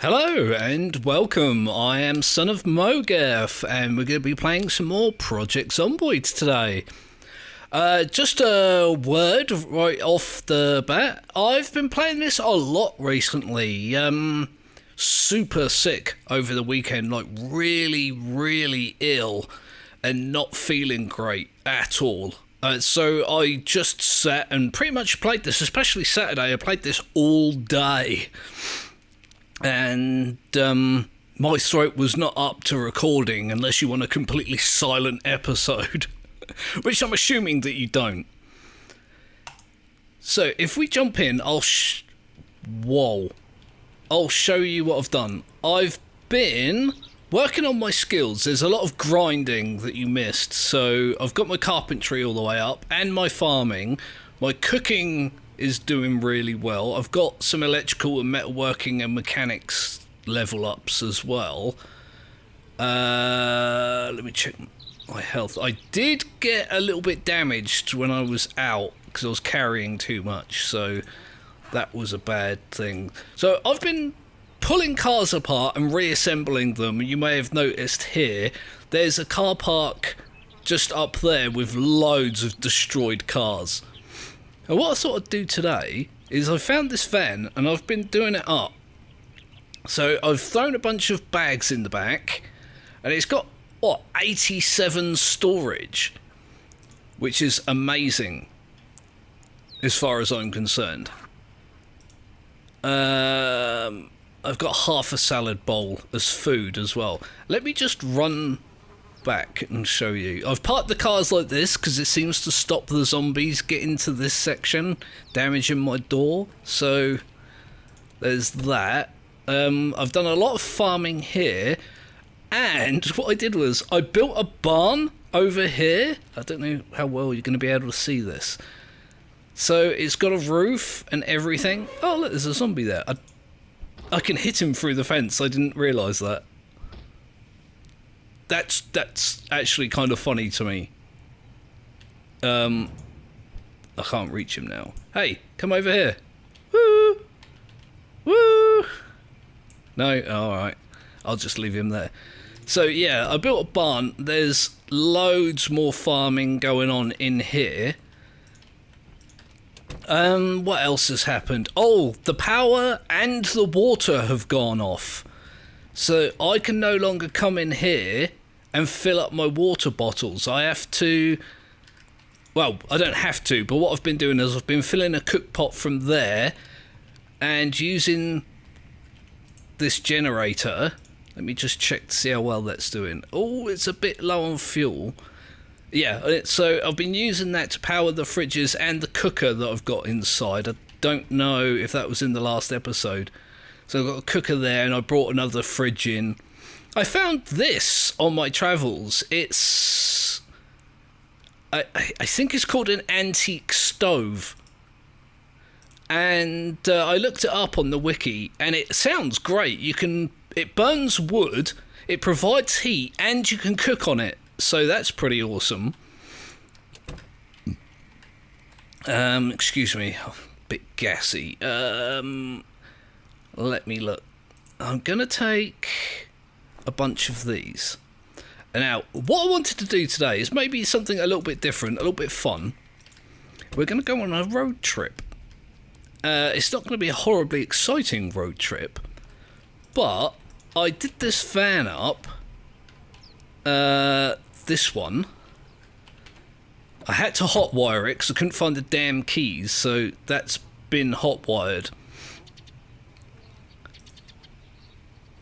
Hello and welcome. I am Son of Mogath and we're going to be playing some more Project Zomboid today. Just a word right off the bat. I've been playing this a lot recently. Super sick over the weekend, like really ill and not feeling great at all. So I just sat and pretty much played this, especially Saturday. I played this all day. And my throat was not up to recording unless you want a completely silent episode, which I'm assuming that you don't. So if we jump in, I'll show you what I've done. I've been working on my skills. There's a lot of grinding that you missed. So I've got my carpentry all the way up and my farming. My cooking is doing really well. I've got some electrical and metalworking and mechanics level ups as well. Let me check my health. I did get a little bit damaged when I was out because I was carrying too much, so that was a bad thing. So I've been pulling cars apart and reassembling them. You may have noticed here there's a car park just up there with loads of destroyed cars. And what I thought I'd do today is I found this van and I've been doing it up. So I've thrown a bunch of bags in the back and it's got, 87 storage, which is amazing as far as I'm concerned. I've got half a salad bowl as food as well. Let me just run back and show you. I've parked the cars like this because it seems to stop the zombies getting to this section, damaging my door. So there's that. I've done a lot of farming here, and what I did was I built a barn over here. I don't know how well you're going to be able to see this. So it's got a roof and everything. Oh look, there's a zombie there. I can hit him through the fence. I didn't realise that. That's actually kind of funny to me. I can't reach him now. Hey, come over here. Woo! Woo! No? Alright. I'll just leave him there. So yeah, I built a barn. There's loads more farming going on in here. What else has happened? Oh, the power and the water have gone off. So I can no longer come in here and fill up my water bottles. I have to... Well, I don't have to, but what I've been doing is I've been filling a cook pot from there and using this generator. Let me just check to see how well that's doing. Oh, it's a bit low on fuel. Yeah, so I've been using that to power the fridges and the cooker that I've got inside. I don't know if that was in the last episode. So I've got a cooker there and I brought another fridge in. I found this on my travels. It's... I think it's called an antique stove. And I looked it up on the wiki and it sounds great. It burns wood, it provides heat, and you can cook on it. So that's pretty awesome. Excuse me, a bit gassy. Let me look. I'm gonna take a bunch of these. And now, what I wanted to do today is maybe something a little bit different, a little bit fun. We're gonna go on a road trip. It's not gonna be a horribly exciting road trip, but I did this van up. This one. I had to hotwire it because I couldn't find the damn keys, so that's been hotwired.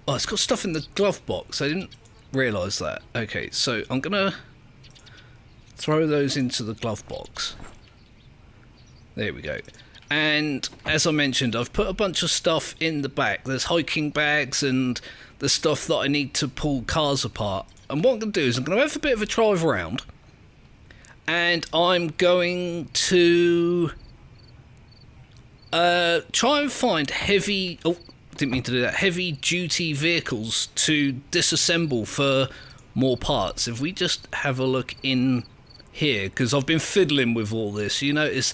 Oh, it's got stuff in the glove box. I didn't realise that. Okay, so I'm gonna throw those into the glove box. There we go. And as I mentioned, I've put a bunch of stuff in the back. There's hiking bags and the stuff that I need to pull cars apart. And what I'm going to do is I'm going to have a bit of a drive around. And I'm going to try and find heavy... Oh, didn't mean to do that. Heavy duty vehicles to disassemble for more parts. If we just have a look in here, because I've been fiddling with all this, you notice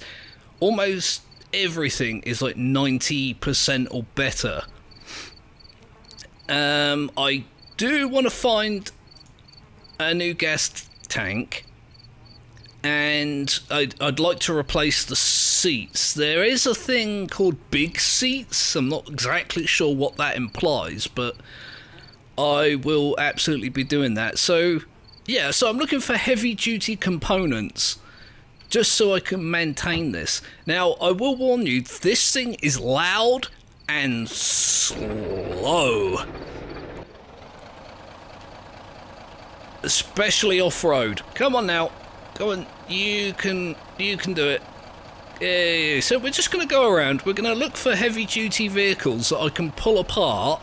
almost everything is like 90% or better. I do want to find a new gas tank, and I'd like to replace the seats. There is a thing called big seats. I'm not exactly sure what that implies, but I will absolutely be doing that. So yeah, so I'm looking for heavy duty components just so I can maintain this. Now, I will warn you, this thing is loud and slow. Especially off-road. Come on now. Go on. You can do it. Yeah. So we're just going to go around. We're going to look for heavy-duty vehicles that I can pull apart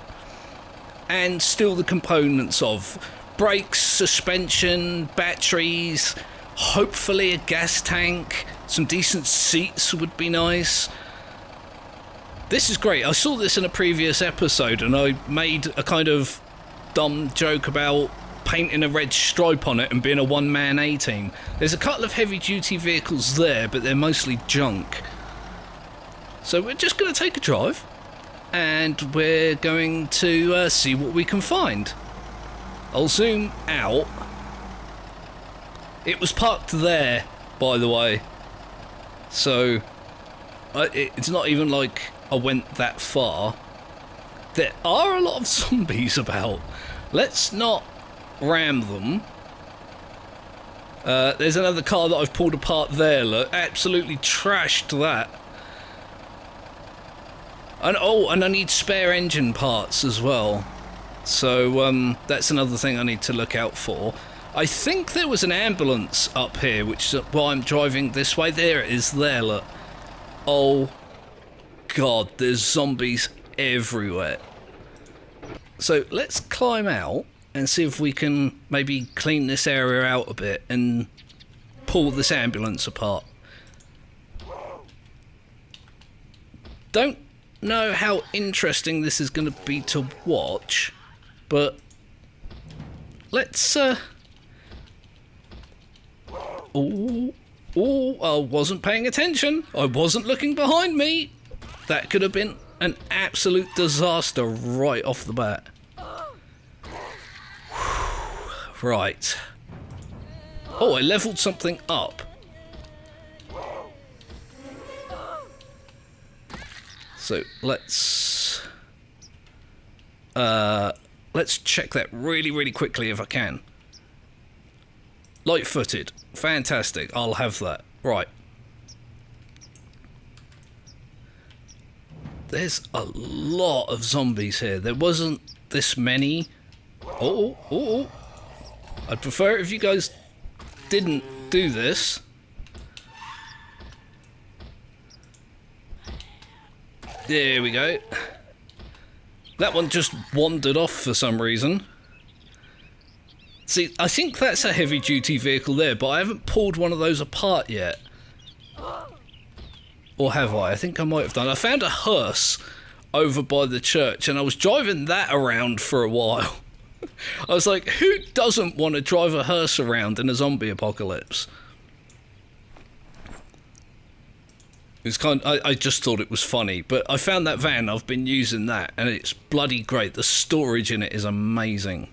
and steal the components of. Brakes, suspension, batteries, hopefully a gas tank, some decent seats would be nice. This is great. I saw this in a previous episode and I made a kind of dumb joke about painting a red stripe on it and being a one-man A-team. There's a couple of heavy-duty vehicles there, but they're mostly junk. So we're just going to take a drive and we're going to see what we can find. I'll zoom out. It was parked there, by the way. So it's not even like I went that far. There are a lot of zombies about. Let's not ram them. There's another car that I've pulled apart there, look. Absolutely trashed that. And I need spare engine parts as well. So that's another thing I need to look out for. I think there was an ambulance up here, which is why I'm driving this way. There it is there, look. Oh god, there's zombies everywhere. So let's climb out and see if we can maybe clean this area out a bit and pull this ambulance apart. Don't know how interesting this is going to be to watch, but let's I wasn't paying attention. I wasn't looking behind me. That could have been an absolute disaster right off the bat. Right. Oh, I leveled something up. So let's check that really quickly if I can. Light-footed. Fantastic. I'll have that. Right. There's a lot of zombies here. There wasn't this many. Oh. I'd prefer it if you guys didn't do this. There we go. That one just wandered off for some reason. See, I think that's a heavy-duty vehicle there, but I haven't pulled one of those apart yet. Or have I? I think I might have done. I found a hearse over by the church, and I was driving that around for a while. I was like, who doesn't want to drive a hearse around in a zombie apocalypse? It was I just thought it was funny, but I found that van, I've been using that, and it's bloody great. The storage in it is amazing.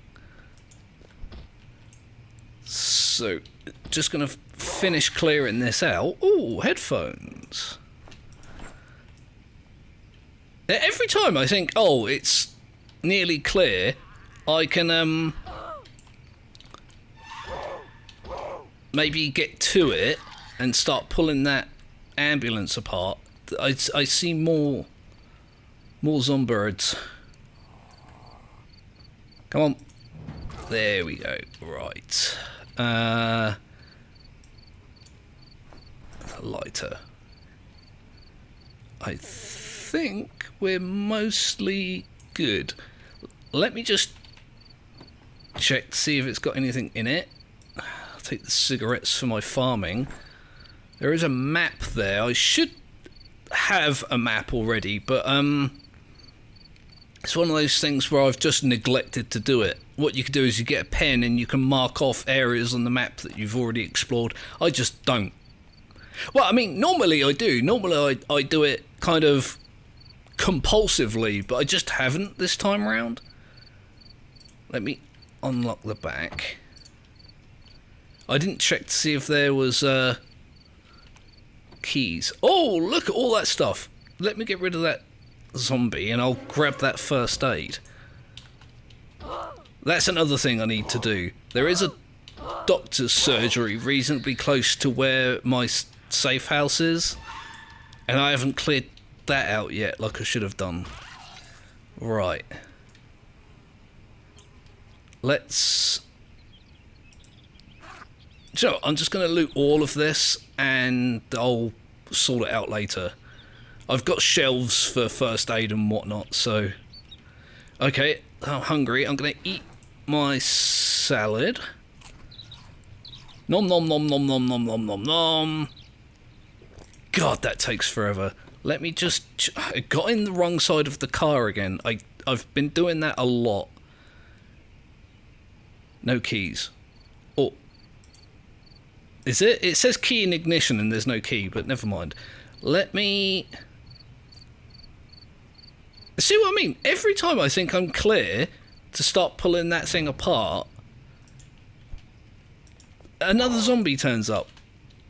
So, just going to finish clearing this out. Ooh, headphones. Every time I think, oh, it's nearly clear, I can maybe get to it and start pulling that ambulance apart. I see more zombies. Come on. There we go. Right. A lighter. I think we're mostly good. Let me just check to see if it's got anything in it. I'll take the cigarettes for my farming. There is a map there. I should have a map already, but it's one of those things where I've just neglected to do it. What you can do is you get a pen and you can mark off areas on the map that you've already explored. I just don't. Well, I mean, normally I do. Normally I do it kind of compulsively, but I just haven't this time around. Let me unlock the back. I didn't check to see if there was keys. Oh, look at all that stuff. Let me get rid of that zombie and I'll grab that first aid. That's another thing I need to do. There is a doctor's surgery reasonably close to where my safe house is, and I haven't cleared that out yet like I should have done. Right. Let's... So, I'm just going to loot all of this and I'll sort it out later. I've got shelves for first aid and whatnot, so... Okay, I'm hungry. I'm going to eat my salad. Nom nom nom nom nom nom nom nom nom. God, that takes forever. Let me just... I got in the wrong side of the car again. I've been doing that a lot. No keys. Oh. Is it? It says key in ignition and there's no key, but never mind. Let me... See what I mean? Every time I think I'm clear to start pulling that thing apart, another zombie turns up.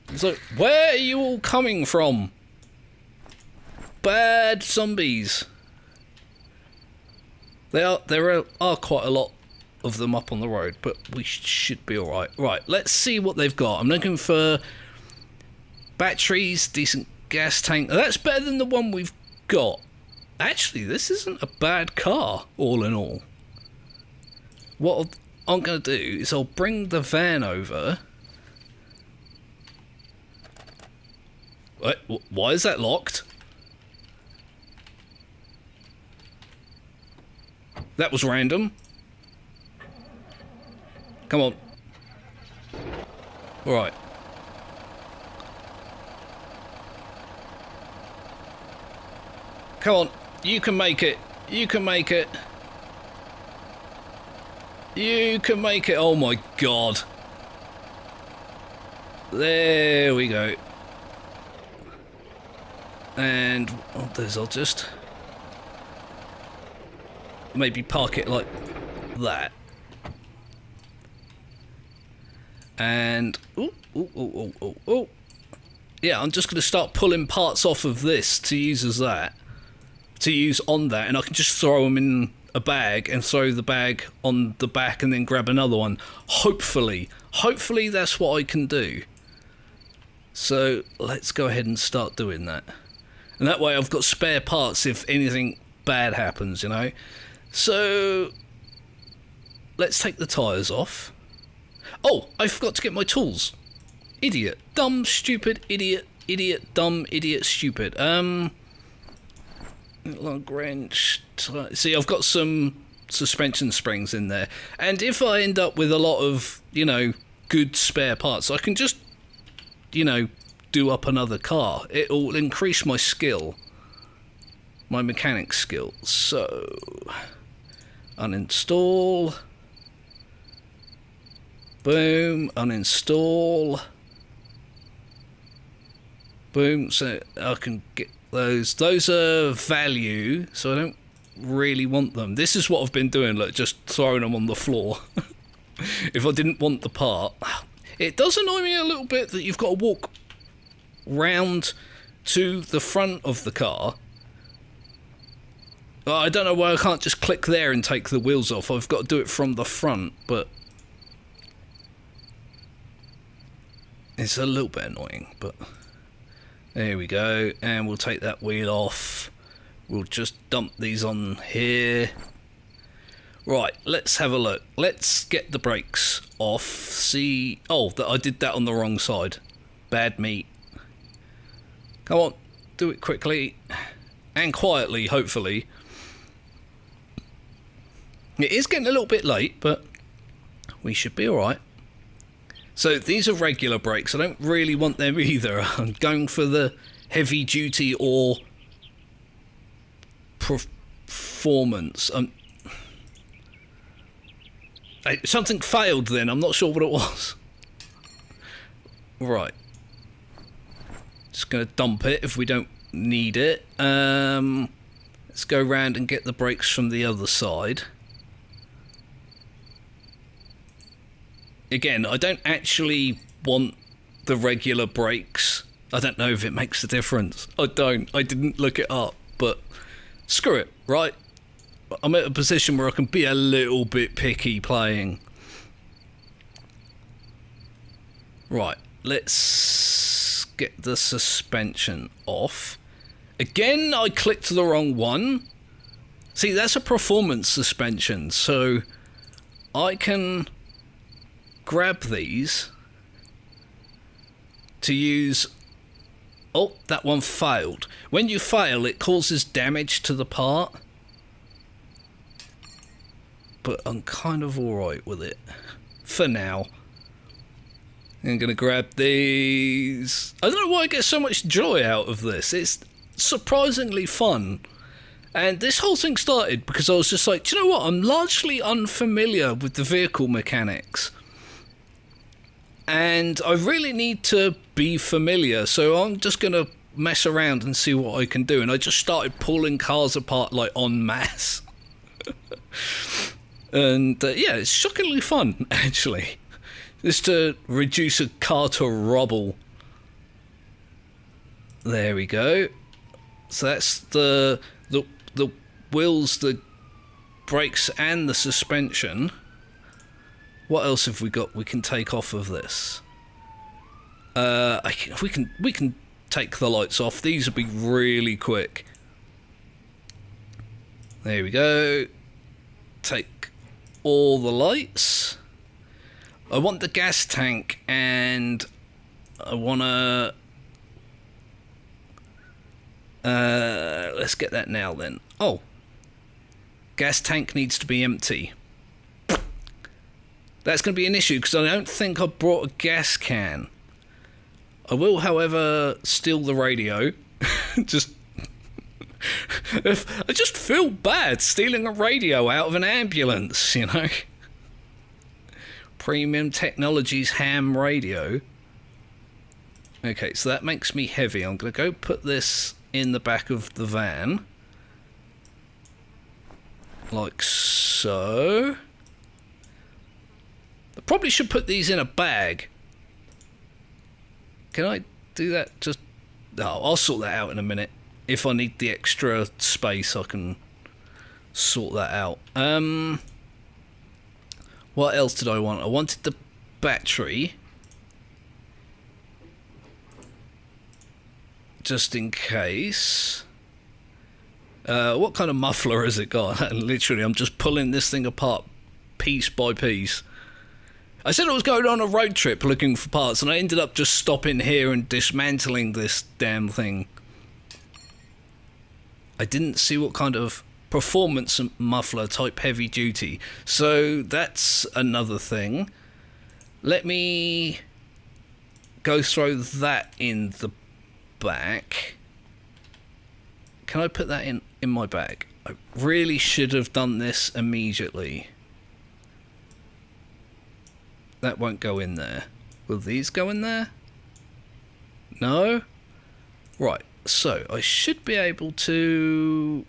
It's like, where are you all coming from? Bad zombies. There are quite a lot of them up on the road, but we should be alright. Right, let's see what they've got. I'm looking for batteries, decent gas tank. That's better than the one we've got. Actually, this isn't a bad car, all in all. What I'm going to do is I'll bring the van over. Why is that locked? That was random. Come on. Alright. Come on. You can make it. You can make it. You can make it. Oh my god. There we go. And what there's, I'll just maybe park it like that. And oh. Yeah, I'm just going to start pulling parts off of this to use as that. To use on that, and I can just throw them in a bag and throw the bag on the back and then grab another one. Hopefully that's what I can do. So let's go ahead and start doing that. And that way I've got spare parts if anything bad happens, you know. So let's take the tyres off. Oh, I forgot to get my tools. Idiot. Dumb, stupid, idiot, dumb, idiot, stupid. Lug wrench. See, I've got some suspension springs in there, and if I end up with a lot of, you know, good spare parts, I can just, you know, do up another car. It'll increase my skill, my mechanic skill. So uninstall, boom, uninstall, boom. So I can get those are value, so I don't really want them. This is what I've been doing, like just throwing them on the floor. If I didn't want the part. It does annoy me a little bit that you've got to walk round to the front of the car. I don't know why I can't just click there and take the wheels off. I've got to do it from the front, but it's a little bit annoying, but there we go, and we'll take that wheel off. We'll just dump these on here. Right, let's have a look. Let's get the brakes off. See... Oh, I did that on the wrong side. Bad meat. Come on, do it quickly. And quietly, hopefully. It is getting a little bit late, but we should be alright. So these are regular brakes. I don't really want them either. I'm going for the heavy duty or performance. Something failed then. I'm not sure what it was. Right. Just going to dump it if we don't need it. Let's go around and get the brakes from the other side. again, I don't actually want the regular brakes. I don't know if it makes a difference. I didn't look it up, but screw it, right? I'm at a position where I can be a little bit picky playing. Right, let's get the suspension off. Again, I clicked the wrong one. See, that's a performance suspension, so I can grab these to use... Oh, that one failed. When you fail, it causes damage to the part. But I'm kind of alright with it. For now. I'm going to grab these. I don't know why I get so much joy out of this. It's surprisingly fun. And this whole thing started because I was just like, do you know what? I'm largely unfamiliar with the vehicle mechanics. And I really need to be familiar, so I'm just going to mess around and see what I can do. And I just started pulling cars apart like en masse. And yeah, it's shockingly fun, actually. Just to reduce a car to rubble. There we go. So that's the wheels, the brakes and the suspension. What else have we got we can take off of this? We can take the lights off. These will be really quick. There we go. Take all the lights. I want the gas tank, and I wanna let's get that now then. Oh, gas tank needs to be empty. That's going to be an issue because I don't think I brought a gas can. I will, however, steal the radio. I just feel bad stealing a radio out of an ambulance, you know. Premium Technologies ham radio. Okay, so that makes me heavy. I'm going to go put this in the back of the van. Like so. I probably should put these in a bag. Can I do that? Just... Oh, I'll sort that out in a minute. If I need the extra space, I can sort that out. What else did I want? I wanted the battery. Just in case. What kind of muffler has it got? Literally, I'm just pulling this thing apart piece by piece. I said I was going on a road trip looking for parts, and I ended up just stopping here and dismantling this damn thing. I didn't see what kind of performance muffler type heavy duty, so that's another thing. Let me go throw that in the back. Can I put that in my bag? I really should have done this immediately. That won't go in there. Will these go in there? No? Right, so I should be able to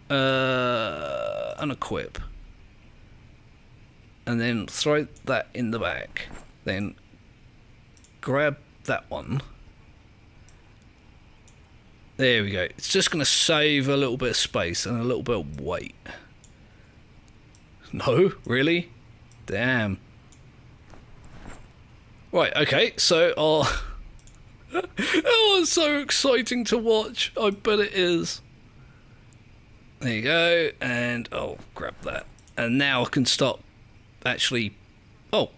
unequip. And then throw that in the back. Then grab that one. There we go. It's just going to save a little bit of space and a little bit of weight. No? Really? Damn. Right, okay, so... Oh, it's so exciting to watch. I bet it is. There you go, and I'll grab that. And now I can start actually... Oh.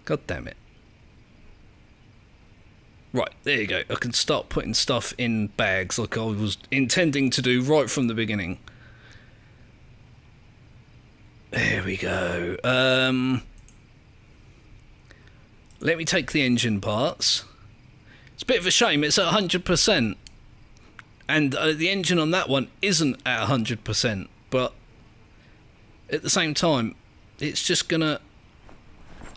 God damn it. Right, there you go. I can start putting stuff in bags like I was intending to do right from the beginning. There we go. Let me take the engine parts. It's a bit of a shame, it's at 100%. And the engine on that one isn't at 100%, but at the same time, it's just gonna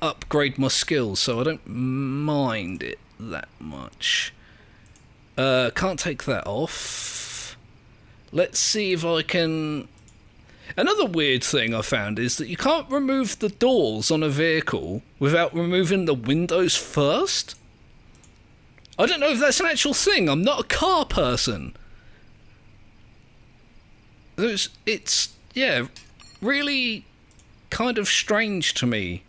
upgrade my skills, so I don't mind it that much. Can't take that off. Let's see if I can Another weird thing I found is that you can't remove the doors on a vehicle without removing the windows first. I don't know if that's an actual thing. I'm not a car person. It's yeah, really kind of strange to me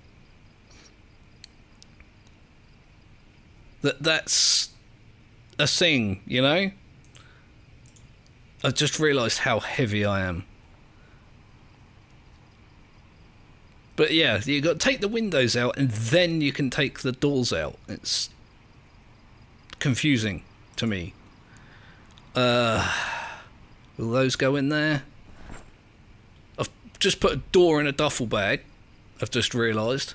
that's a thing, you know? I just realised how heavy I am. But yeah, you got to take the windows out and then you can take the doors out. It's confusing to me. Will those go in there? I've just put a door in a duffel bag. I've just realised.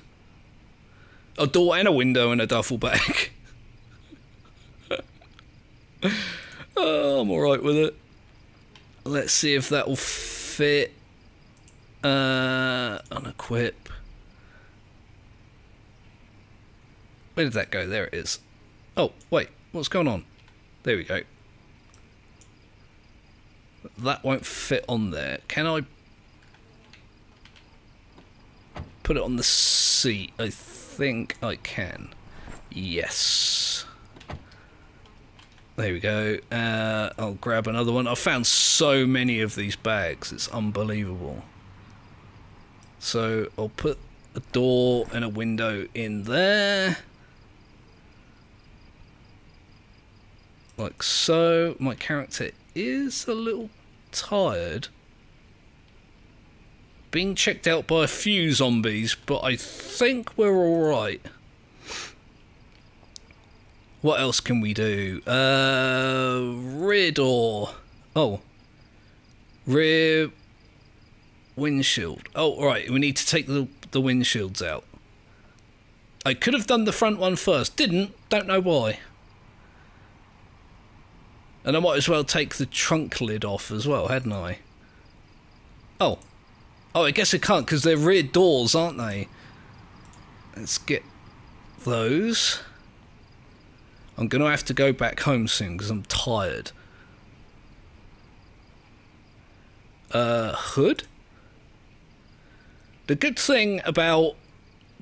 A door and a window in a duffel bag. Oh, I'm alright with it. Let's see if that will fit. Unequip. Where did that go? There it is. Oh, wait. What's going on? There we go. That won't fit on there. Can I put it on the seat? I think I can. Yes. There we go. I'll grab another one. I've found so many of these bags. It's unbelievable. So I'll put a door and a window in there. Like so. My character is a little tired. Being checked out by a few zombies, but I think we're alright. What else can we do? Rear door. Oh. Rear windshield. Oh, right. We need to take the windshields out. I could have done the front one first. Didn't. Don't know why. And I might as well take the trunk lid off as well, hadn't I? Oh. Oh, I guess I can't because they're rear doors, aren't they? Let's get those. I'm going to have to go back home soon because I'm tired. Hood? The good thing about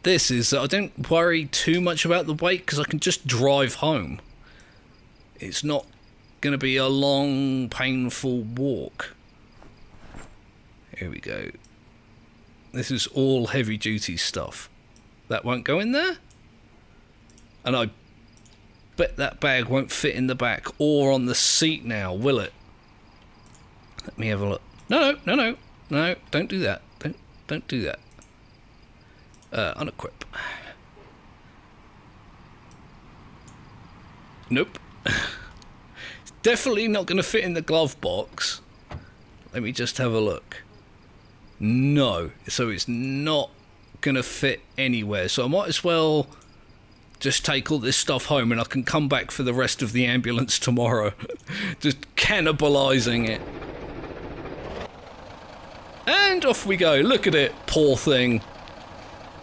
this is that I don't worry too much about the weight because I can just drive home. It's not going to be a long, painful walk. Here we go. This is all heavy-duty stuff. That won't go in there? And I bet that bag won't fit in the back or on the seat now, will it? Let me have a look. No, don't do that. Don't do that. Unequip. Nope. It's definitely not going to fit in the glove box. Let me just have a look. No, so it's not going to fit anywhere. So I might as well just take all this stuff home and I can come back for the rest of the ambulance tomorrow. Just cannibalising it. And off we go. Look at it, poor thing.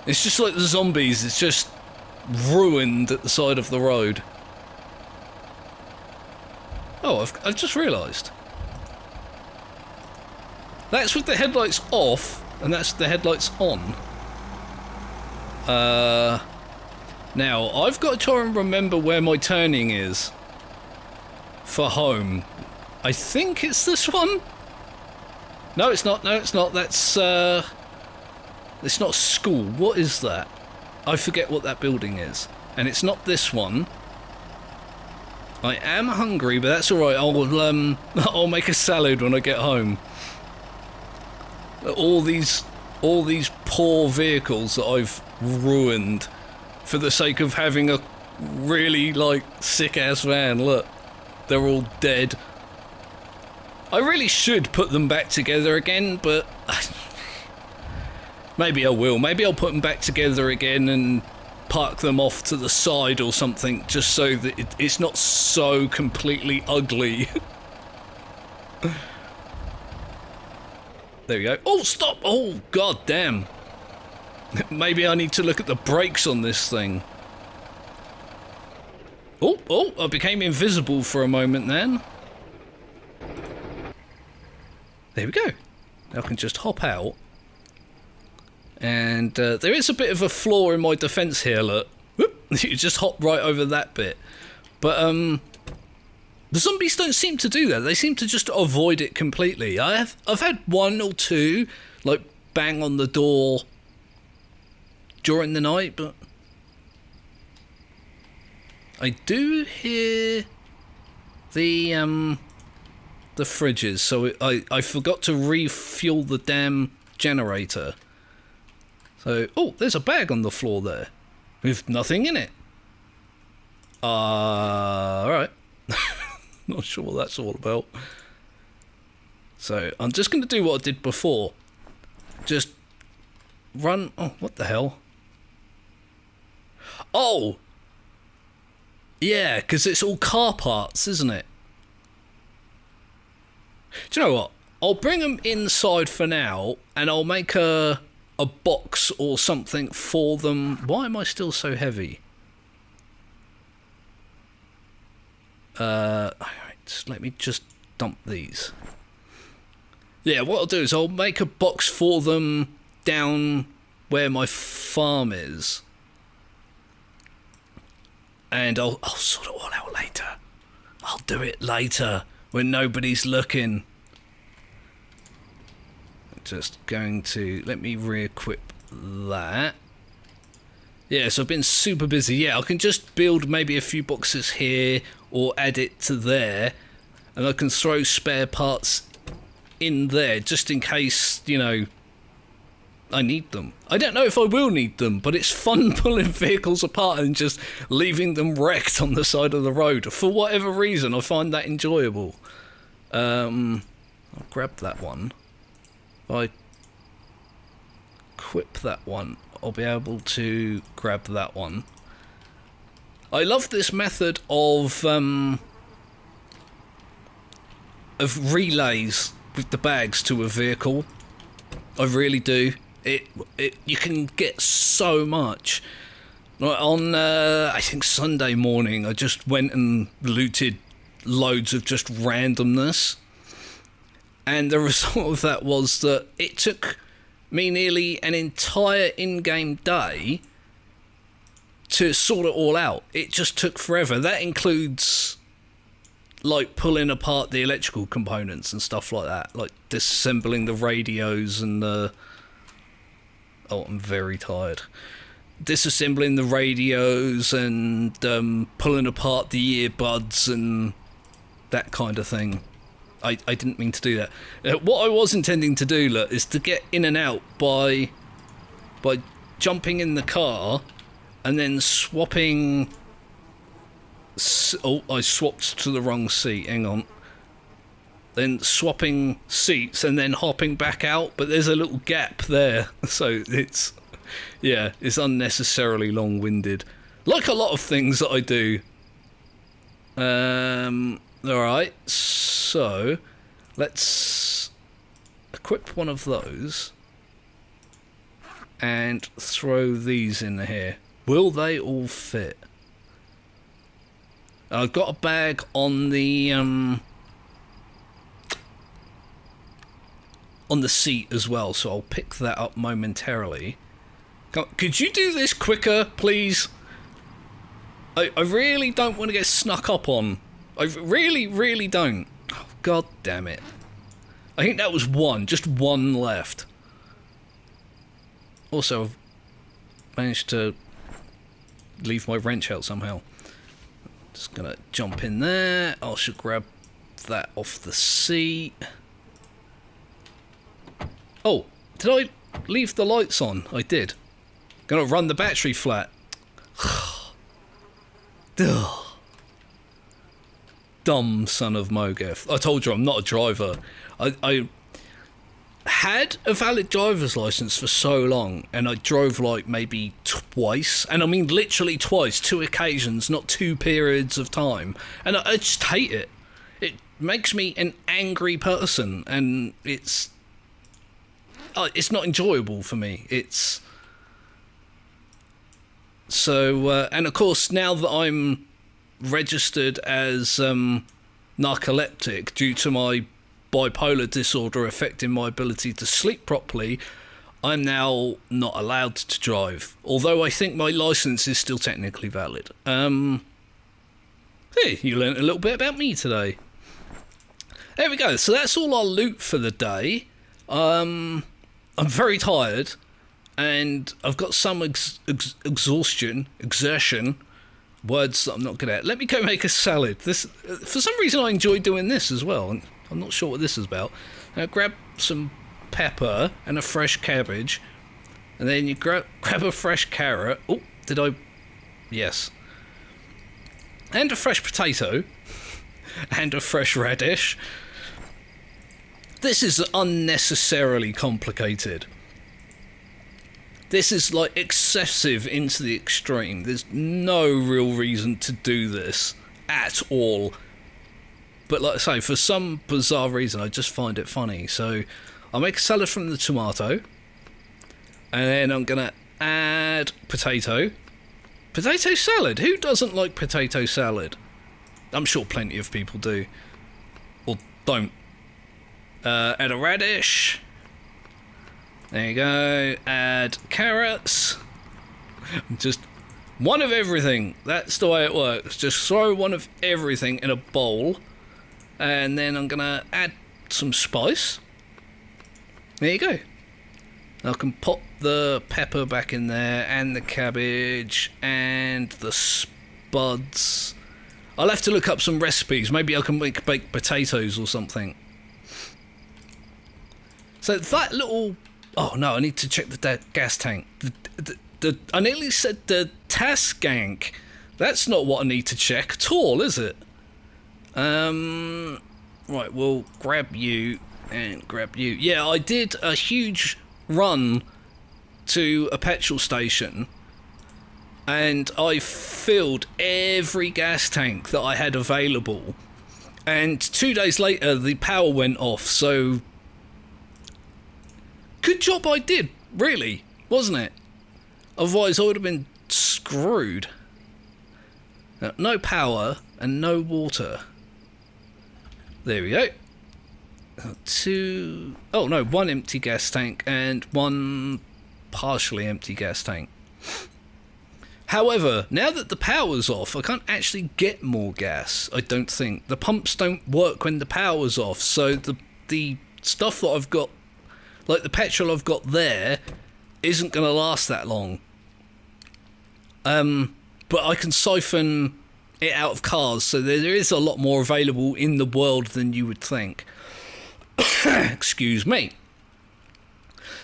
It's just like the zombies. It's just ruined at the side of the road. Oh, I've just realised. That's with the headlights off, and that's the headlights on. Now, I've got to try and remember where my turning is for home. I think it's this one. No, it's not. No, it's not. That's, it's not school. What is that? I forget what that building is. And it's not this one. I am hungry, but that's alright. I'll make a salad when I get home. All these poor vehicles that I've ruined for the sake of having a really, like, sick-ass van. Look, they're all dead. I really should put them back together again, but maybe I will. Maybe I'll put them back together again and park them off to the side or something, just so that it's not so completely ugly. There we go. Oh, stop! Oh, god damn. Maybe I need to look at the brakes on this thing. Oh, I became invisible for a moment then. There we go. I can just hop out. And there is a bit of a flaw in my defence here, look. Whoop, you just hop right over that bit. But the zombies don't seem to do that. They seem to just avoid it completely. I've had one or two, like, bang on the door during the night, but I do hear the fridges, so I forgot to refuel the damn generator. So, oh, there's a bag on the floor there with nothing in it. Alright. Not sure what that's all about. So, I'm just going to do what I did before. Just run... Oh, what the hell? Oh! Yeah, because it's all car parts, isn't it? Do you know what? I'll bring them inside for now, and I'll make a box or something for them. Why am I still so heavy? Alright, let me just dump these. Yeah, what I'll do is I'll make a box for them down where my farm is. And I'll sort it all out later. I'll do it later when nobody's looking. Just going to... Let me re-equip that. Yeah, so I've been super busy. Yeah, I can just build maybe a few boxes here or add it to there. And I can throw spare parts in there just in case, you know, I need them. I don't know if I will need them, but it's fun pulling vehicles apart and just leaving them wrecked on the side of the road. For whatever reason, I find that enjoyable. I'll grab that one. If I equip that one, I'll be able to grab that one. I love this method of relays with the bags to a vehicle. I really do. It you can get so much. Like on I think Sunday morning, I just went and looted loads of just randomness, and the result of that was that it took me nearly an entire in-game day to sort it all out. It just took forever. That includes like pulling apart the electrical components and stuff like that, like disassembling the radios and the... Oh, I'm very tired. Disassembling the radios and pulling apart the earbuds and that kind of thing. I didn't mean to do that. What I was intending to do, look, is to get in and out by jumping in the car and then swapping... Oh, I swapped to the wrong seat. Hang on. Then swapping seats and then hopping back out, but there's a little gap there, so it's... Yeah, it's unnecessarily long-winded. Like a lot of things that I do. Alright, so... Let's equip one of those. And throw these in here. Will they all fit? I've got a bag on the seat as well, so I'll pick that up momentarily. Could you do this quicker, please? I really don't want to get snuck up on. I really, really don't. Oh, God damn it. I think that was one, just one left. Also, I've managed to leave my wrench out somehow. Just gonna jump in there. I should grab that off the seat. Oh, did I leave the lights on? I did. Gonna run the battery flat. Dumb son of Mogeth. I told you I'm not a driver. I had a valid driver's license for so long, and I drove like maybe twice, and I mean literally twice, 2 occasions, not 2 periods of time, and I just hate it. It makes me an angry person, and it's not enjoyable for me. It's so and of course now that I'm registered as narcoleptic due to my bipolar disorder affecting my ability to sleep properly, I'm now not allowed to drive. Although I think my licence is still technically valid. Hey, you learned a little bit about me today. There we go. So that's all our loot for the day. I'm very tired, and I've got some exertion, words that I'm not good at. Let me go make a salad. This, for some reason, I enjoy doing this as well. I'm not sure what this is about. Now grab some pepper and a fresh cabbage, and then you grab a fresh carrot. Oh, did I? Yes. And a fresh potato, and a fresh radish. This is unnecessarily complicated. This is like excessive into the extreme. There's no real reason to do this at all. But like I say, for some bizarre reason, I just find it funny. So I'll make a salad from the tomato, and then I'm gonna add potato. Potato salad? Who doesn't like potato salad? I'm sure plenty of people do. Or don't. Add a radish. There you go. Add carrots. Just one of everything. That's the way it works. Just throw one of everything in a bowl. And then I'm going to add some spice. There you go. I can pop the pepper back in there, and the cabbage, and the spuds. I'll have to look up some recipes. Maybe I can make baked potatoes or something. So that little... Oh no, I need to check the gas tank. I nearly said the taskank. That's not what I need to check at all, is it? Right, we'll grab you and grab you. Yeah, I did a huge run to a petrol station, and I filled every gas tank that I had available, and 2 days later the power went off. So good job I did, really, wasn't it? Otherwise I would have been screwed. No power and no water. There we go. One empty gas tank and one partially empty gas tank. However, now that the power's off, I can't actually get more gas, I don't think. The pumps don't work when the power's off, so the stuff that I've got, like the petrol I've got there, isn't going to last that long. But I can siphon it out of cars, so there is a lot more available in the world than you would think. Excuse me.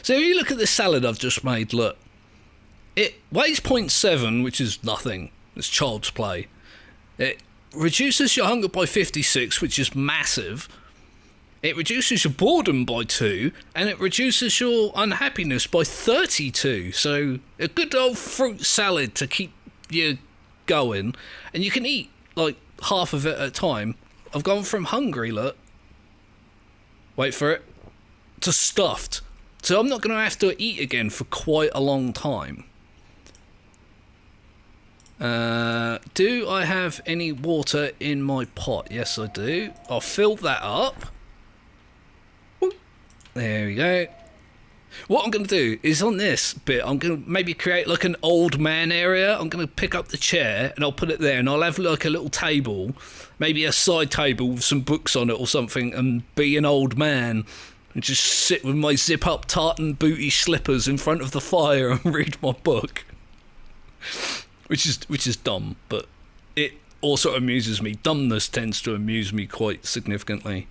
So if you look at this salad I've just made, look. It weighs 0.7, which is nothing. It's child's play. It reduces your hunger by 56, which is massive. It reduces your boredom by 2, and it reduces your unhappiness by 32. So a good old fruit salad to keep you going. And you can eat like half of it at a time. I've gone from hungry, look. Wait for it. To stuffed. So I'm not going to have to eat again for quite a long time. Do I have any water in my pot? Yes, I do. I'll fill that up. There we go. What I'm going to do is on this bit, I'm going to maybe create like an old man area. I'm going to pick up the chair and I'll put it there, and I'll have like a little table, maybe a side table with some books on it or something, and be an old man and just sit with my zip-up tartan booty slippers in front of the fire and read my book. Which is dumb, but it also amuses me. Dumbness tends to amuse me quite significantly.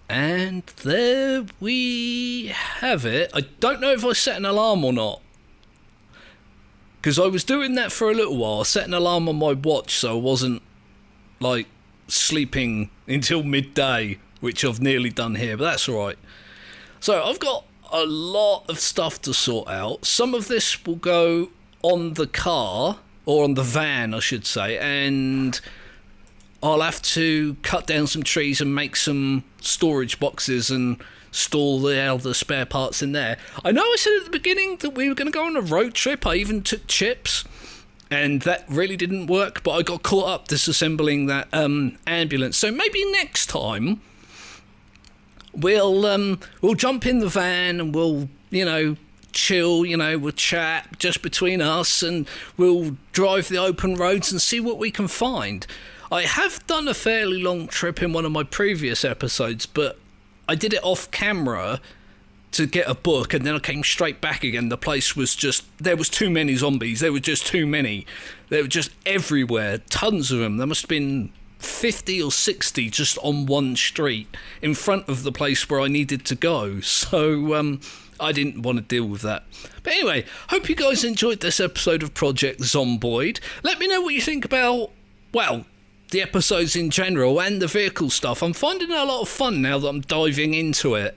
And there we have it. I don't know if I set an alarm or not, because I was doing that for a little while. I set an alarm on my watch so I wasn't like sleeping until midday, which I've nearly done here, but that's alright. So I've got a lot of stuff to sort out. Some of this will go on the car, or on the van I should say, and I'll have to cut down some trees and make some storage boxes and store the other spare parts in there. I know I said at the beginning that we were going to go on a road trip. I even took Chips, and that really didn't work, but I got caught up disassembling that ambulance. So maybe next time we'll jump in the van and we'll, chill, we'll chat just between us, and we'll drive the open roads and see what we can find. I have done a fairly long trip in one of my previous episodes, but I did it off camera to get a book, and then I came straight back again. The place was just, there was too many zombies. There were just too many. They were just everywhere, tons of them. There must have been 50 or 60 just on one street in front of the place where I needed to go. So I didn't want to deal with that. But anyway, hope you guys enjoyed this episode of Project Zomboid. Let me know what you think about, well, the episodes in general and the vehicle stuff. I'm finding it a lot of fun now that I'm diving into it.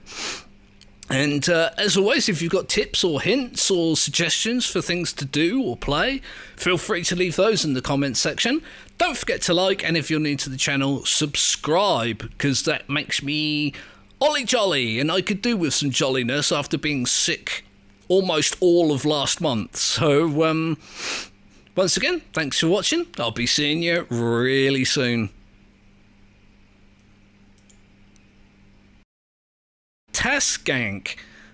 And as always, if you've got tips or hints or suggestions for things to do or play, feel free to leave those in the comments section. Don't forget to like, and if you're new to the channel, subscribe, because that makes me ollie jolly, and I could do with some jolliness after being sick almost all of last month. So once again, thanks for watching. I'll be seeing you really soon. Taskank.